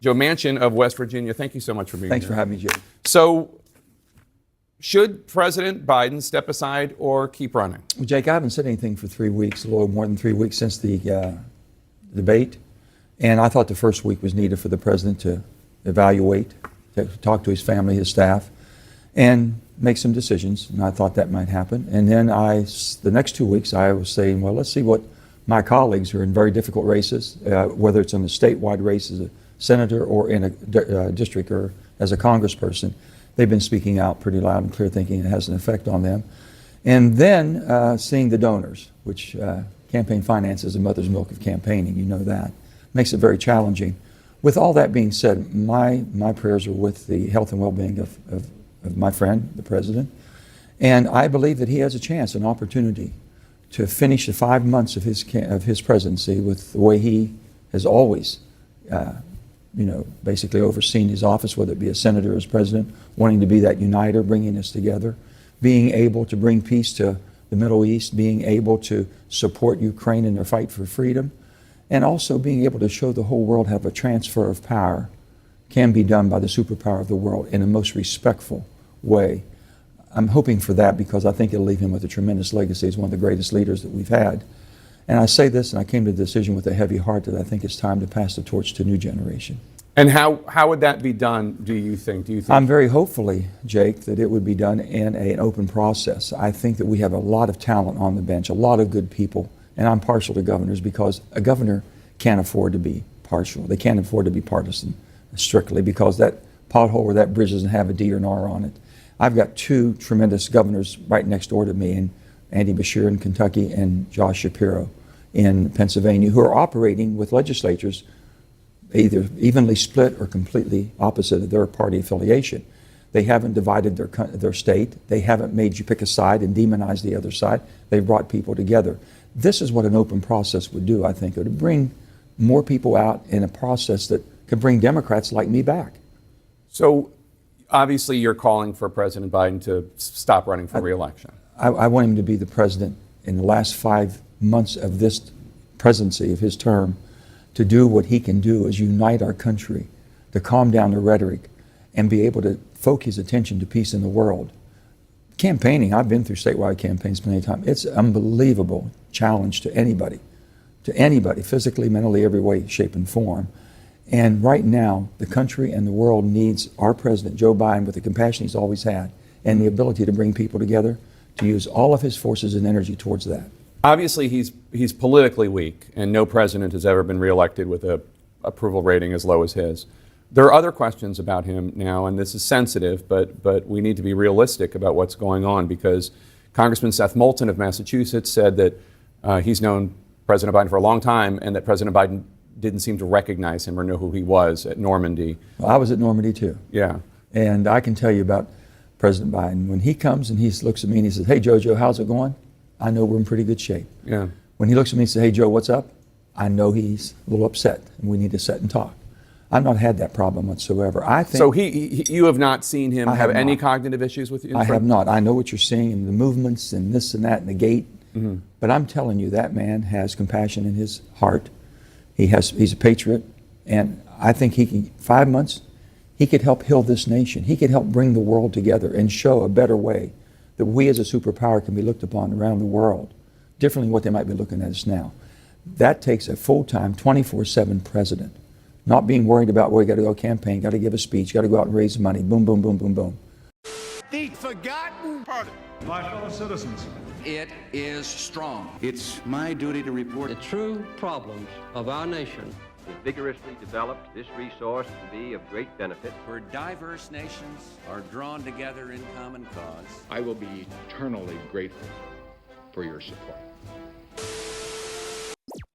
Joe Manchin of West Virginia, thank you so much for being here. Thanks for having me, Jay. So, should President Biden step aside or keep running? Well, Jake, I haven't said anything for 3 weeks, a little more than 3 weeks since the debate. And I thought the first week was needed for the president to evaluate, to talk to his family, his staff, and make some decisions. And I thought that might happen. And then the next 2 weeks, I was saying, well, let's see what my colleagues who are in very difficult races, whether it's in a statewide race as a senator or in a district or as a congressperson, they've been speaking out pretty loud and clear, thinking it has an effect on them. And then seeing the donors, which campaign finance is the mother's milk of campaigning, you know that. Makes it very challenging. With all that being said, my prayers are with the health and well-being of my friend, the president. And I believe that he has a chance, an opportunity to finish the 5 months of his presidency with the way he has always basically overseen his office, whether it be as senator or as president, wanting to be that uniter, bringing us together, being able to bring peace to the Middle East, being able to support Ukraine in their fight for freedom, and also being able to show the whole world how a transfer of power can be done by the superpower of the world in a most respectful way. I'm hoping for that because I think it'll leave him with a tremendous legacy as one of the greatest leaders that we've had. And I say this, and I came to the decision with a heavy heart that I think it's time to pass the torch to a new generation. And how would that be done, do you think? I'm very hopefully, Jake, that it would be done in an open process. I think that we have a lot of talent on the bench, a lot of good people, and I'm partial to governors because a governor can't afford to be partial. They can't afford to be partisan strictly because that pothole or that bridge doesn't have a D or an R on it. I've got two tremendous governors right next door to me, and Andy Beshear in Kentucky and Josh Shapiro in Pennsylvania, who are operating with legislatures either evenly split or completely opposite of their party affiliation. They haven't divided their state. They haven't made you pick a side and demonize the other side. They've brought people together. This is what an open process would do, I think. It would bring more people out in a process that could bring Democrats like me back. So obviously you're calling for President Biden to stop running for re-election. I want him to be the president in the last 5 months of this presidency, of his term, to do what he can do is unite our country, to calm down the rhetoric, and be able to focus attention to peace in the world. Campaigning, I've been through statewide campaigns many times. It's an unbelievable challenge to anybody, physically, mentally, every way, shape, and form. And right now, the country and the world needs our president, Joe Biden, with the compassion he's always had, and the ability to bring people together, to use all of his forces and energy towards that. Obviously, he's politically weak, and no president has ever been reelected with an approval rating as low as his. There are other questions about him now, and this is sensitive, but we need to be realistic about what's going on because Congressman Seth Moulton of Massachusetts said that he's known President Biden for a long time and that President Biden didn't seem to recognize him or know who he was at Normandy. Well, I was at Normandy too. Yeah. And I can tell you about President Biden. When he comes and he looks at me and he says, "Hey, Joe, how's it going?" I know we're in pretty good shape. Yeah. When he looks at me and says, "Hey, Joe, what's up?" I know he's a little upset and we need to sit and talk. I've not had that problem whatsoever. I think. So you have not seen him have any cognitive issues with you? I have not. I know what you're seeing in the movements and this and that and the gait. Mm-hmm. But I'm telling you, that man has compassion in his heart. He's a patriot. And I think 5 months, he could help heal this nation. He could help bring the world together and show a better way that we as a superpower can be looked upon around the world, differently than what they might be looking at us now. That takes a full-time, 24/7 president, not being worried about where you got to go campaign, got to give a speech, got to go out and raise money, boom, boom, boom, boom, boom. The forgotten part. My fellow citizens, It is strong. It's my duty to report the true problems of our nation. We vigorously developed this resource to be of great benefit. Where diverse nations are drawn together in common cause. I will be eternally grateful for your support.